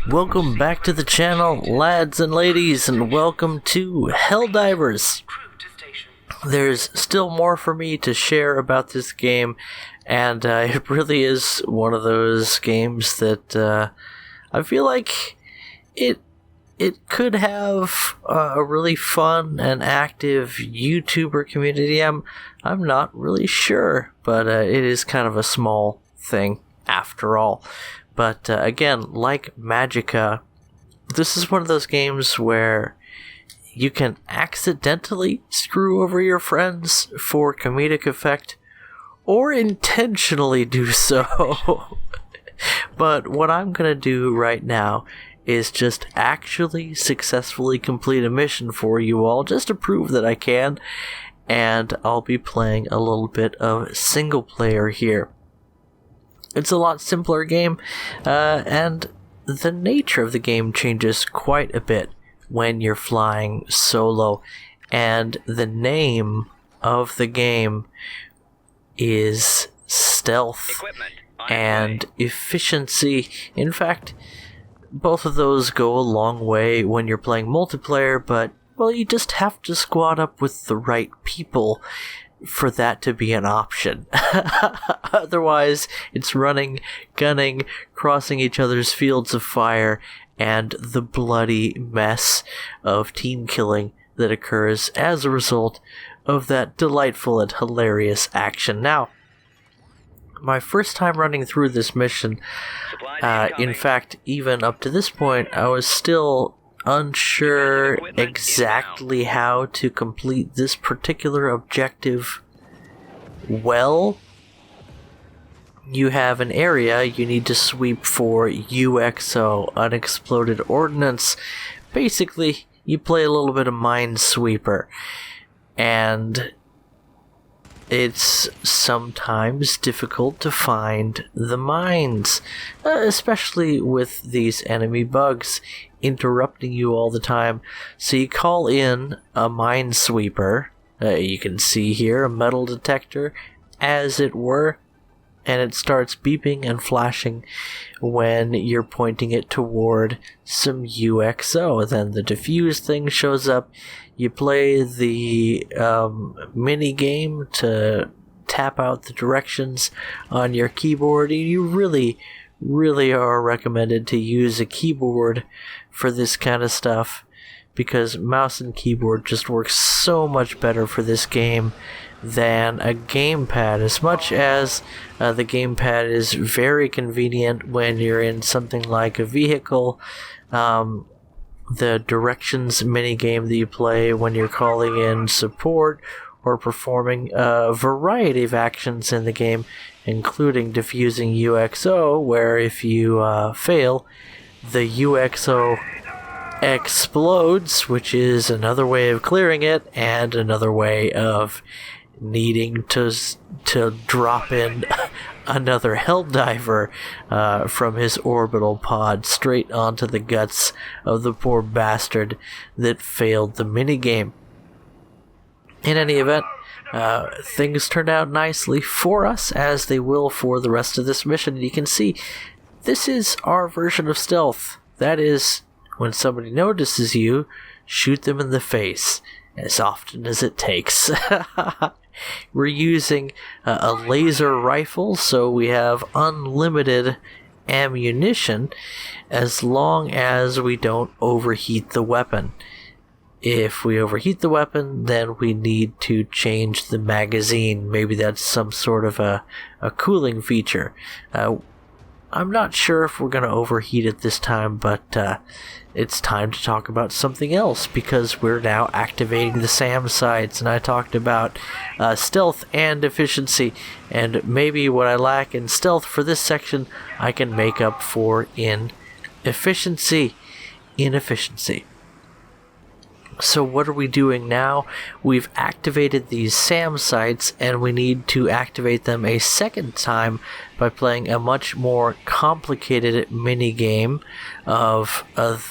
Welcome back to the channel, lads and ladies, and welcome to Helldivers. There's still more for me to share about this game, and it really is one of those games that I feel like it could have a really fun and active YouTuber community. I'm not really sure, but it is kind of a small thing after all. But again, like Magicka, this is one of those games where you can accidentally screw over your friends for comedic effect, or intentionally do so. But what I'm going to do right now is just actually successfully complete a mission for you all, just to prove that I can, and I'll be playing a little bit of single player here. It's a lot simpler game, and the nature of the game changes quite a bit when you're flying solo, and the name of the game is Stealth and Efficiency. In fact, both of those go a long way when you're playing multiplayer, but, well, you just have to squad up with the right people for that to be an option. Otherwise, it's running, gunning, crossing each other's fields of fire, and the bloody mess of team killing that occurs as a result of that delightful and hilarious action. Now, my first time running through this mission, in fact, even up to this point, I was still unsure exactly how to complete this particular objective well. You have an area you need to sweep for UXO, unexploded ordnance. Basically, you play a little bit of Minesweeper, and it's sometimes difficult to find the mines, especially with these enemy bugs interrupting you all the time. So you call in a Minesweeper. You can see here a metal detector, as it were, and it starts beeping and flashing when you're pointing it toward some UXO. Then the diffuse thing shows up. You play the mini game to tap out the directions on your keyboard. You really are recommended to use a keyboard for this kind of stuff, because mouse and keyboard just works so much better for this game than a gamepad. As much as the gamepad is very convenient when you're in something like a vehicle, the directions minigame that you play when you're calling in support or performing a variety of actions in the game, including defusing UXO, where if you fail, the UXO explodes, which is another way of clearing it, and another way of needing to drop in another Helldiver from his orbital pod straight onto the guts of the poor bastard that failed the minigame. In any event, things turned out nicely for us, as they will for the rest of this mission. You can see this is our version of stealth. That is, when somebody notices you, shoot them in the face as often as it takes. We're using a laser rifle, so we have unlimited ammunition as long as we don't overheat the weapon. If we overheat the weapon, then we need to change the magazine. Maybe that's some sort of a cooling feature. I'm not sure if we're going to overheat it this time, but it's time to talk about something else, because we're now activating the SAM sites, and I talked about stealth and efficiency, and maybe what I lack in stealth for this section I can make up for in efficiency. So what are we doing now? We've activated these SAM sites, and we need to activate them a second time by playing a much more complicated mini-game of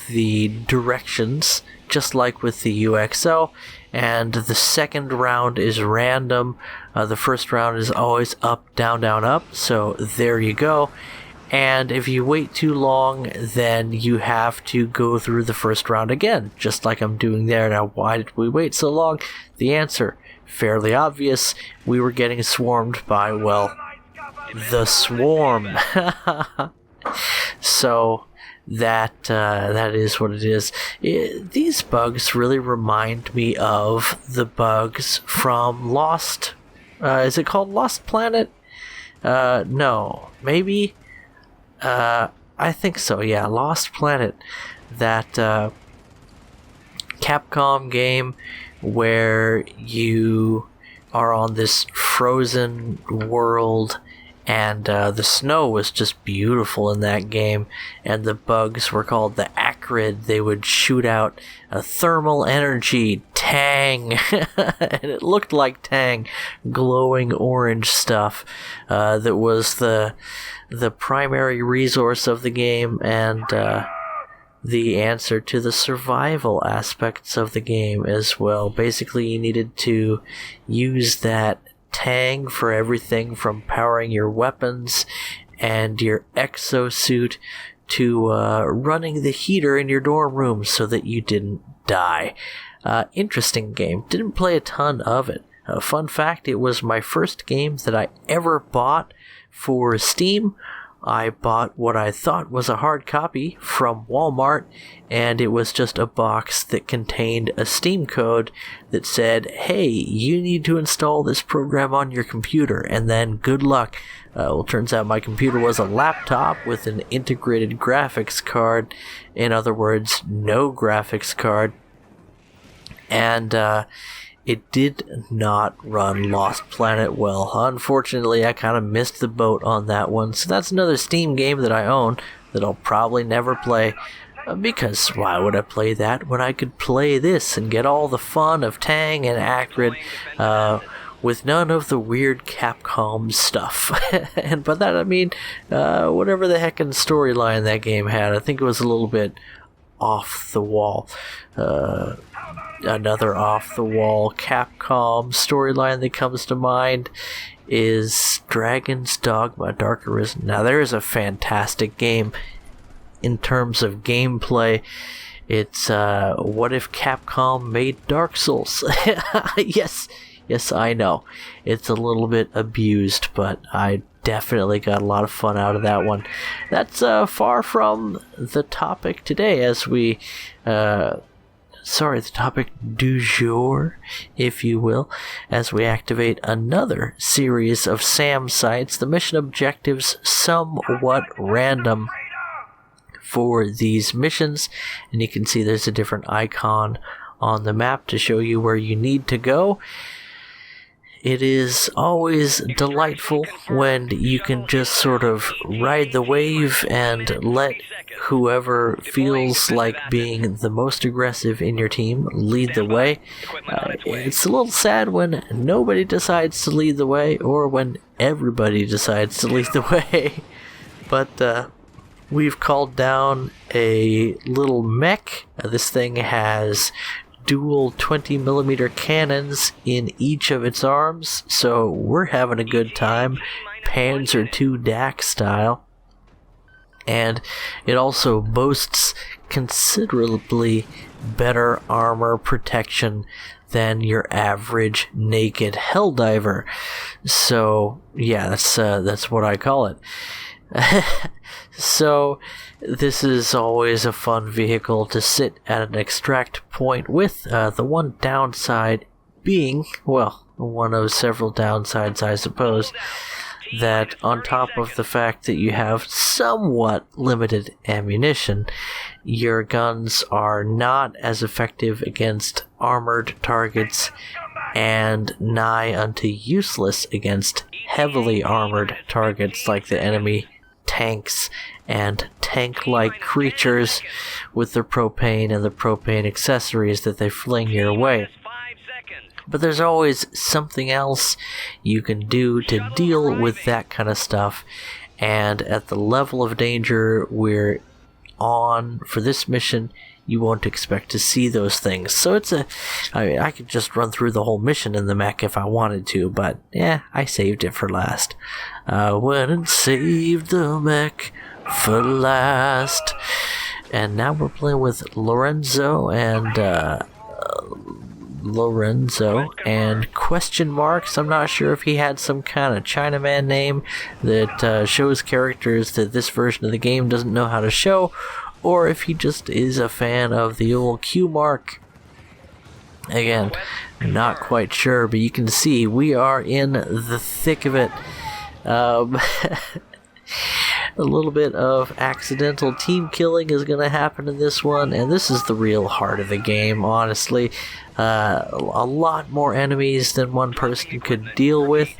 the directions, just like with the UXO. And the second round is random. The first round is always up, down, down, up. So there you go. And if you wait too long, then you have to go through the first round again, just like I'm doing there. Now, why did we wait so long? The answer, fairly obvious. We were getting swarmed by, well, the swarm. So that is what it is. These bugs really remind me of the bugs from Lost. Is it called Lost Planet? No, maybe. I think so. Yeah, Lost Planet. That Capcom game where you are on this frozen world. And the snow was just beautiful in that game, and the bugs were called the acrid. They would shoot out a thermal energy, tang, and it looked like tang, glowing orange stuff that was the primary resource of the game, and the answer to the survival aspects of the game as well. Basically, you needed to use that tang for everything from powering your weapons and your exosuit to running the heater in your dorm room so that you didn't die. Interesting game. Didn't play a ton of it. Fun fact, it was my first game that I ever bought for Steam. I bought what I thought was a hard copy from Walmart, and it was just a box that contained a Steam code that said, hey, you need to install this program on your computer, and then good luck. Well, turns out my computer was a laptop with an integrated graphics card. In other words, no graphics card. And it did not run Lost Planet well. Unfortunately, I kind of missed the boat on that one. So that's another Steam game that I own that I'll probably never play. Because why would I play that when I could play this and get all the fun of Tang and Acrid with none of the weird Capcom stuff? And by that I mean whatever the heckin' storyline that game had. I think it was a little bit off the wall. Another off-the-wall Capcom storyline that comes to mind is Dragon's Dogma Dark Arisen. Now, there is a fantastic game in terms of gameplay. It's, what if Capcom made Dark Souls? Yes, I know. It's a little bit abused, but I definitely got a lot of fun out of that one. That's far from the topic today, as we... the topic du jour, if you will, as we activate another series of SAM sites. The mission objectives somewhat random for these missions, and you can see there's a different icon on the map to show you where you need to go. It is always delightful when you can just sort of ride the wave and let whoever feels like being the most aggressive in your team lead the way. It's a little sad when nobody decides to lead the way, or when everybody decides to lead the way. But we've called down a little mech. This thing has dual 20mm cannons in each of its arms, so we're having a good time, Panzer II DAC style. And it also boasts considerably better armor protection than your average naked Helldiver. So yeah, that's what I call it. So this is always a fun vehicle to sit at an extract point with, the one downside being, well, one of several downsides I suppose, that on top of the fact that you have somewhat limited ammunition, your guns are not as effective against armored targets and nigh unto useless against heavily armored targets like the enemy tanks and tank-like creatures with the propane and the propane accessories that they fling your way. But there's always something else you can do to deal with that kind of stuff, and at the level of danger we're on for this mission, you won't expect to see those things. So I could just run through the whole mission in the mech if I wanted to, but yeah, I saved it for last. I went and saved the mech for last. And now we're playing with Lorenzo and question marks. I'm not sure if he had some kind of Chinaman name that shows characters that this version of the game doesn't know how to show, or if he just is a fan of the old Q mark. Again, not quite sure, but you can see we are in the thick of it. A little bit of accidental team killing is going to happen in this one, and this is the real heart of the game, honestly. A lot more enemies than one person could deal with,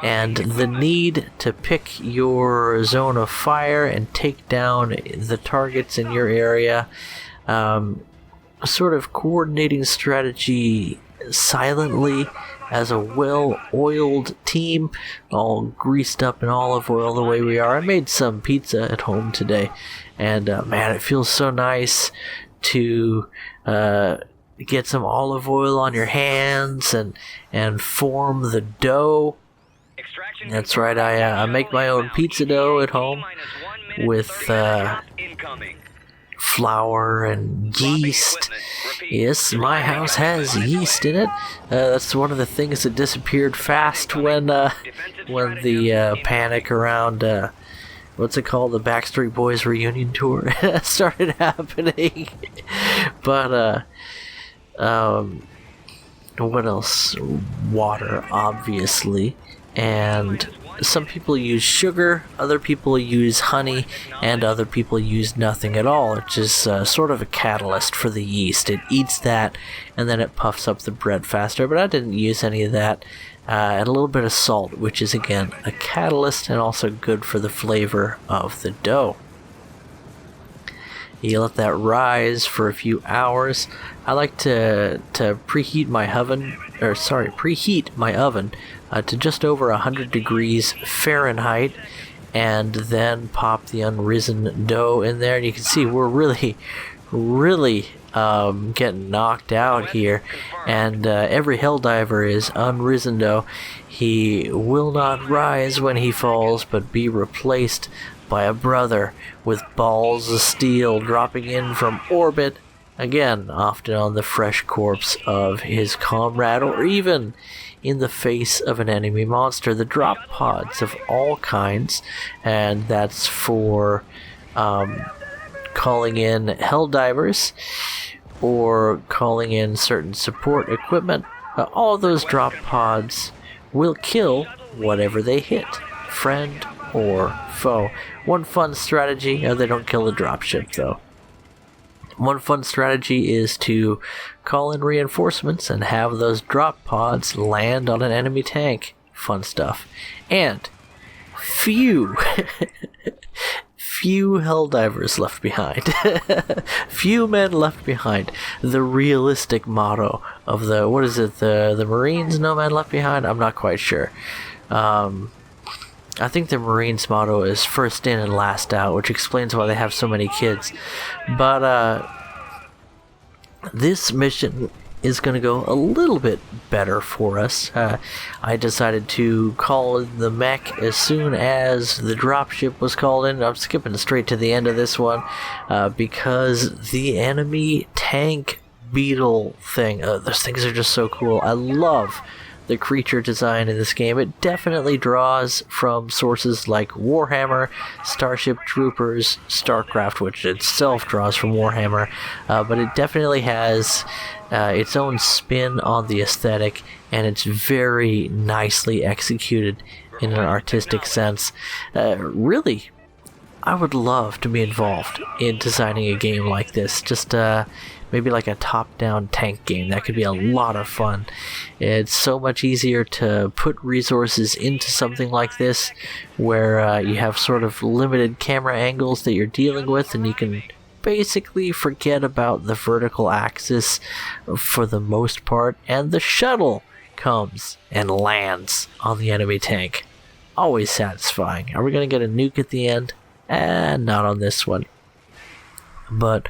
and the need to pick your zone of fire and take down the targets in your area. Sort of coordinating strategy silently as a well-oiled team, all greased up in olive oil the way we are. I made some pizza at home today, and man, it feels so nice to get some olive oil on your hands and form the dough. That's right, I make my own pizza dough at home with flour and yeast. Yes, my house has yeast in it. That's one of the things that disappeared fast when the panic around what's it called, the Backstreet Boys reunion tour started happening. But what else? Water, obviously, and some people use sugar, other people use honey, and other people use nothing at all, which is sort of a catalyst for the yeast. It eats that, and then it puffs up the bread faster, but I didn't use any of that. And a little bit of salt, which is, again, a catalyst and also good for the flavor of the dough. You let that rise for a few hours. I like to preheat my oven to just over 100 degrees Fahrenheit, and then pop the unrisen dough in there. And you can see we're really getting knocked out here, and every Helldiver is unrisen dough. He will not rise when he falls, but be replaced by a brother with balls of steel dropping in from orbit, again often on the fresh corpse of his comrade, or even in the face of an enemy monster. The drop pods of all kinds, and that's for calling in Helldivers or calling in certain support equipment. All of those drop pods will kill whatever they hit, friend or foe. One fun strategy, they don't kill the dropship though. One fun strategy is to call in reinforcements and have those drop pods land on an enemy tank. Fun stuff. And few Helldivers left behind. Few men left behind. The realistic motto of the Marines, no man left behind? I'm not quite sure. I think the Marines' motto is first in and last out, which explains why they have so many kids. But this mission is going to go a little bit better for us. I decided to call in the mech as soon as the dropship was called in. I'm skipping straight to the end of this one because the enemy tank beetle thing, those things are just so cool. I love the creature design in this game. It definitely draws from sources like Warhammer, Starship Troopers, StarCraft, which itself draws from Warhammer, but it definitely has its own spin on the aesthetic, and it's very nicely executed in an artistic sense. Really, I would love to be involved in designing a game like this. Just maybe like a top-down tank game. That could be a lot of fun. It's so much easier to put resources into something like this where you have sort of limited camera angles that you're dealing with, and you can basically forget about the vertical axis for the most part, and the shuttle comes and lands on the enemy tank. Always satisfying. Are we going to get a nuke at the end? Not on this one. But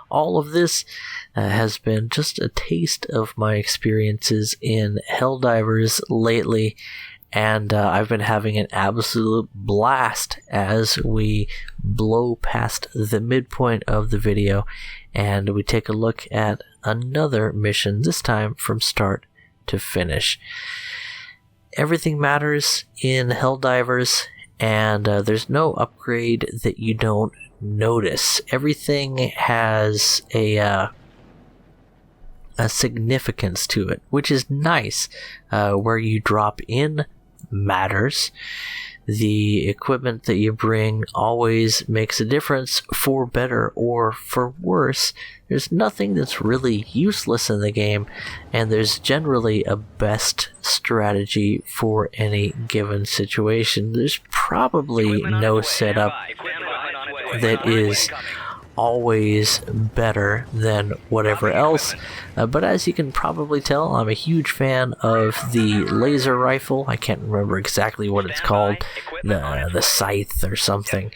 all of this has been just a taste of my experiences in Helldivers lately, and I've been having an absolute blast as we blow past the midpoint of the video and we take a look at another mission, this time from start to finish. Everything matters in Helldivers, and there's no upgrade that you don't notice. Everything has a significance to it, which is nice. Where you drop in matters. The equipment that you bring always makes a difference, for better or for worse. There's nothing that's really useless in the game, and there's generally a best strategy for any given situation. There's probably no setup that is always better than whatever else, but as you can probably tell, I'm a huge fan of the laser rifle. I can't remember exactly what it's called, the scythe or something,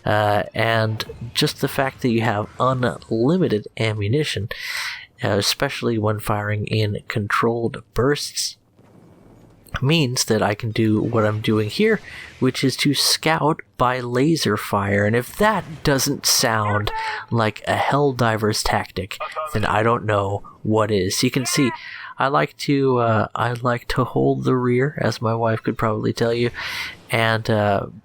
and just the fact that you have unlimited ammunition, especially when firing in controlled bursts, means that I can do what I'm doing here, which is to scout by laser fire. And if that doesn't sound like a Helldiver's tactic, then I don't know what is. You can see I like to hold the rear, as my wife could probably tell you, and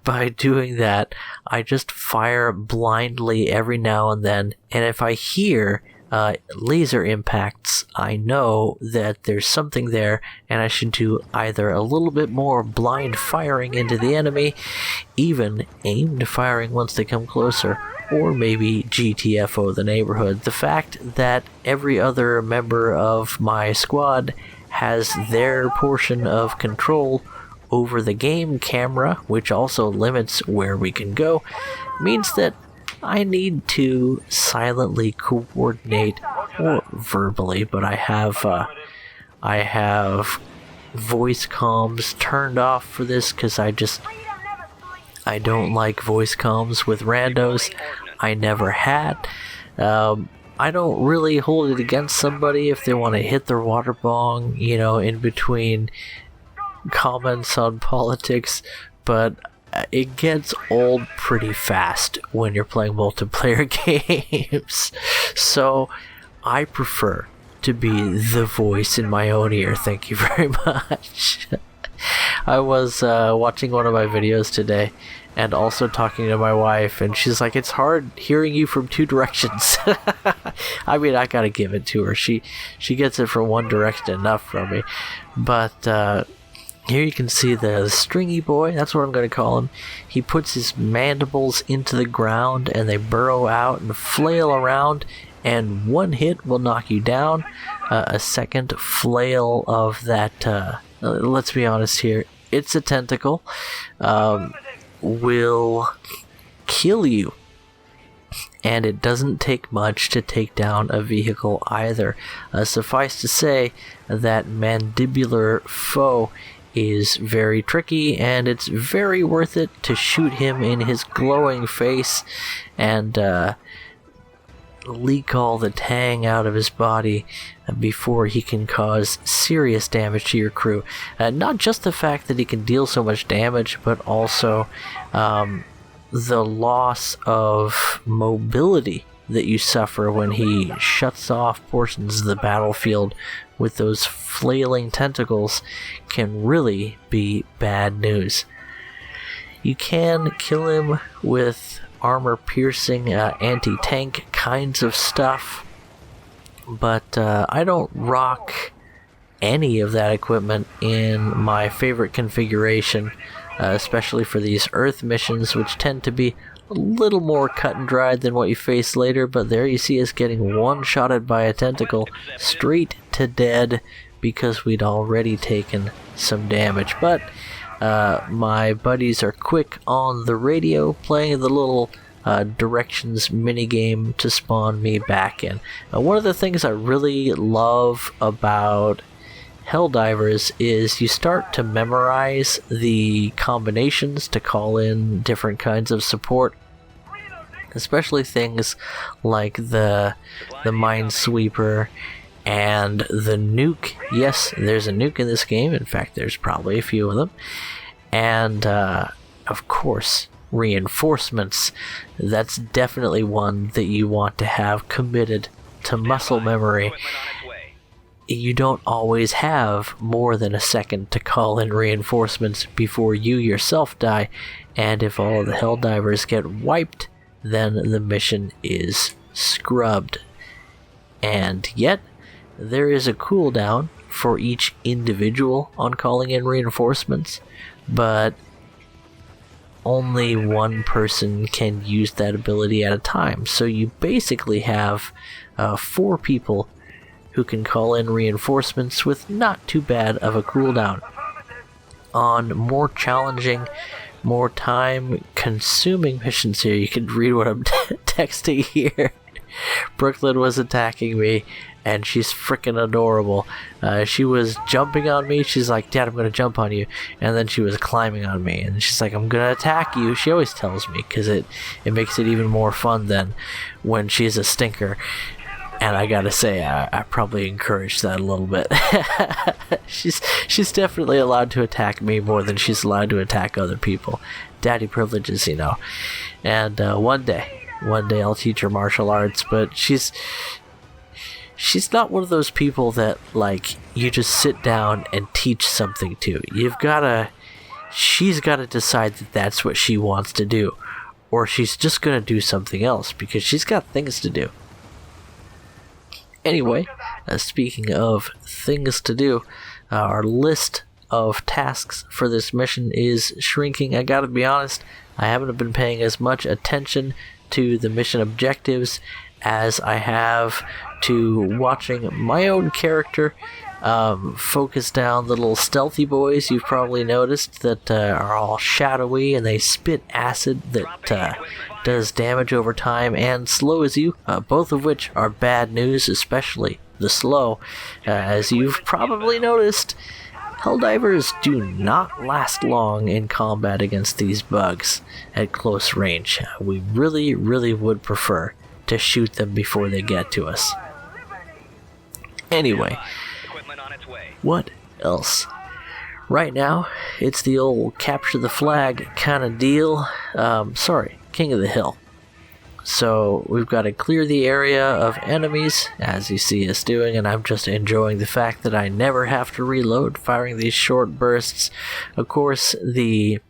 by doing that I just fire blindly every now and then, and if I hear laser impacts, I know that there's something there, and I should do either a little bit more blind firing into the enemy, even aimed firing once they come closer, or maybe GTFO the neighborhood. The fact that every other member of my squad has their portion of control over the game camera, which also limits where we can go, means that I need to silently coordinate, or verbally, but I have voice comms turned off for this because I don't like voice comms with randos. I never had. I don't really hold it against somebody if they want to hit their water bong, in between comments on politics, but it gets old pretty fast when you're playing multiplayer games. So I prefer to be the voice in my own ear. Thank you very much. I was watching one of my videos today and also talking to my wife, and she's like, it's hard hearing you from two directions. I mean, I gotta give it to her. She gets it from one direction enough from me. But here you can see the stringy boy, that's what I'm going to call him. He puts his mandibles into the ground and they burrow out and flail around, and one hit will knock you down. A second flail of that, let's be honest here, it's a tentacle, will kill you. And it doesn't take much to take down a vehicle either. Suffice to say, that mandibular foe is very tricky, and it's very worth it to shoot him in his glowing face and leak all the tang out of his body before he can cause serious damage to your crew. Not just the fact that he can deal so much damage, but also the loss of mobility that you suffer when he shuts off portions of the battlefield with those flailing tentacles can really be bad news. You can kill him with armor-piercing anti-tank kinds of stuff, but I don't rock any of that equipment in my favorite configuration, especially for these Earth missions, which tend to be a little more cut and dried than what you face later. But there you see us getting one-shotted by a tentacle straight to dead because we'd already taken some damage. But my buddies are quick on the radio, playing the little directions minigame to spawn me back in. One of the things I really love about Helldivers is you start to memorize the combinations to call in different kinds of support, especially things like the Minesweeper and the nuke. Yes, there's a nuke in this game. In fact, there's probably a few of them. And, of course, reinforcements. That's definitely one that you want to have committed to muscle memory. You don't always have more than a second to call in reinforcements before you yourself die, and if all of the Helldivers get wiped, then the mission is scrubbed. And yet, there is a cooldown for each individual on calling in reinforcements, but only one person can use that ability at a time. So you basically have 4 people who can call in reinforcements with not too bad of a cooldown. On more challenging, more time-consuming missions here, you can read what I'm texting here. Brooklyn was attacking me, and she's freaking adorable. She was jumping on me. She's like, "Dad, I'm going to jump on you." And then she was climbing on me, and she's like, "I'm going to attack you." She always tells me, because it makes it even more fun than when she's a stinker. And I gotta say, I probably encouraged that a little bit. She's definitely allowed to attack me more than she's allowed to attack other people. Daddy privileges, you know. And one day I'll teach her martial arts, but she's not one of those people that, like, you just sit down and teach something to. She's gotta decide that that's what she wants to do, or she's just gonna do something else, because she's got things to do. Anyway, speaking of things to do, our list of tasks for this mission is shrinking. I gotta be honest, I haven't been paying as much attention to the mission objectives as I have to watching my own character focus down the little stealthy boys. You've probably noticed that are all shadowy, and they spit acid that does damage over time and slows you, both of which are bad news, especially the slow. As you've probably noticed, Helldivers do not last long in combat against these bugs at close range. We really, really would prefer to shoot them before they get to us. Anyway, what else? Right now, it's the old capture the flag kind of deal. King of the Hill. So we've got to clear the area of enemies, as you see us doing, and I'm just enjoying the fact that I never have to reload firing these short bursts. Of course, the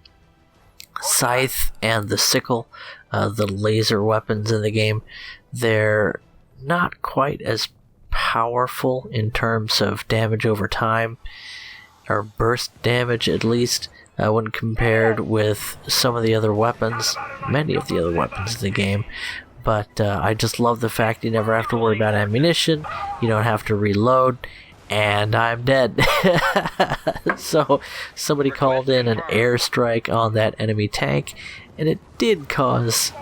scythe and the sickle, the laser weapons in the game, they're not quite as powerful in terms of damage over time, or burst damage at least, when compared with some of the other weapons, many of the other weapons in the game. But I just love the fact you never have to worry about ammunition, you don't have to reload, and I'm dead. So somebody called in an airstrike on that enemy tank, and it did cause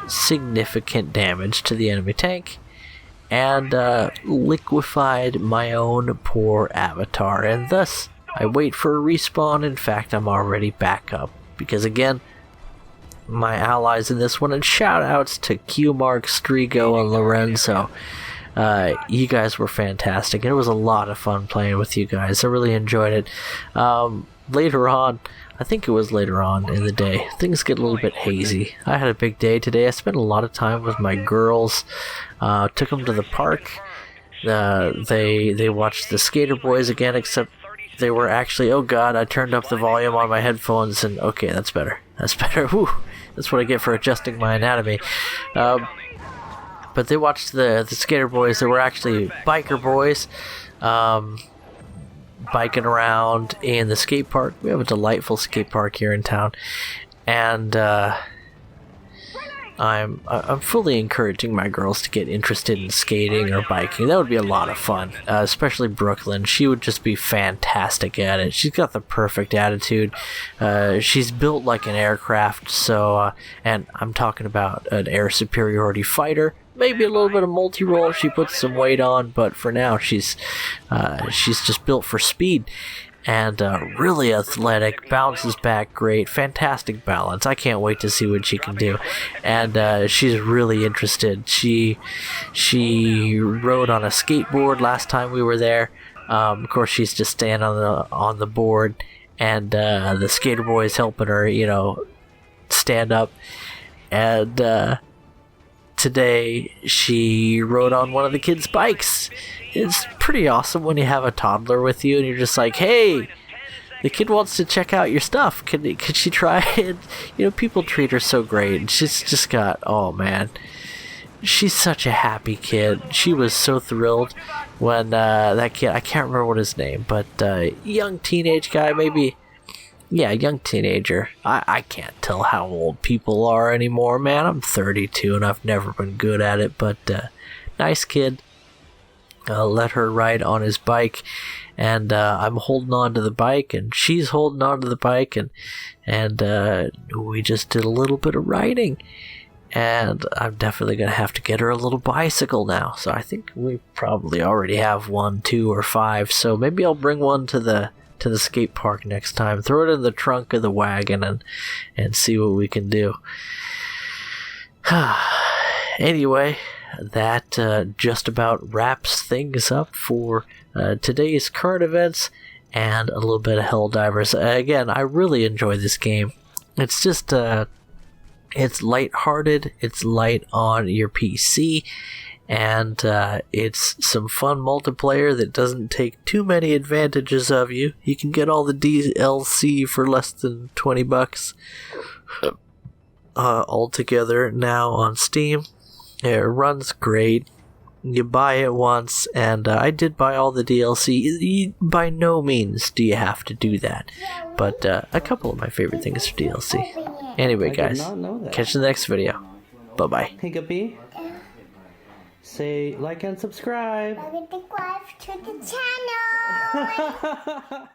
significant damage to the enemy tank, and liquefied my own poor avatar, and thus I wait for a respawn. In fact, I'm already back up, because again, my allies in this one, and shout outs to Q-Mark, Strigo, and Lorenzo. You guys were fantastic, and it was a lot of fun playing with you guys. I really enjoyed it. Later on, I think it was later on in the day, things get a little bit hazy. I had a big day today. I spent a lot of time with my girls, took them to the park. They watched the Skater Boys again, except they were actually, oh god, I turned up the volume on my headphones, and okay, that's better. Whew, that's what I get for adjusting my anatomy. But they watched the Skater Boys. They were actually biker boys, biking around in the skate park. We have a delightful skate park here in town, and I'm fully encouraging my girls to get interested in skating or biking. That would be a lot of fun, especially Brooklyn. She would just be fantastic at it. She's got the perfect attitude. She's built like an aircraft, so and I'm talking about an air superiority fighter. Maybe a little bit of multi-role if she puts some weight on, but for now she's just built for speed. and really athletic, bounces back great, fantastic balance. I can't wait to see what she can do. And she's really interested. She rode on a skateboard last time we were there. Of course, she's just standing on the board, and the skater boy is helping her, stand up. And today she rode on one of the kids' bikes. It's pretty awesome when you have a toddler with you and you're just like, hey, the kid wants to check out your stuff. Could she try it? People treat her so great. She's just got, oh man, she's such a happy kid. She was so thrilled when that kid, I can't remember what his name, but young teenage guy, maybe. Yeah, young teenager. I can't tell how old people are anymore, man. I'm 32 and I've never been good at it, but nice kid. Let her ride on his bike, and I'm holding on to the bike, and she's holding on to the bike, and we just did a little bit of riding. And I'm definitely going to have to get her a little bicycle now. So I think we probably already have 1, 2, or 5. So maybe I'll bring one to the skate park next time. Throw it in the trunk of the wagon and see what we can do. Anyway, that just about wraps things up for today's current events and a little bit of Helldivers. Again, I really enjoy this game. It's just it's lighthearted, it's light on your PC, and it's some fun multiplayer that doesn't take too many advantages of you. You can get all the DLC for less than $20 altogether now on Steam. It runs great. You buy it once, and I did buy all the DLC. By no means do you have to do that, but a couple of my favorite things are DLC. Anyway, guys, catch you in the next video. Bye-bye. Hey, Guppy. Say like and subscribe. Subscribe to the channel.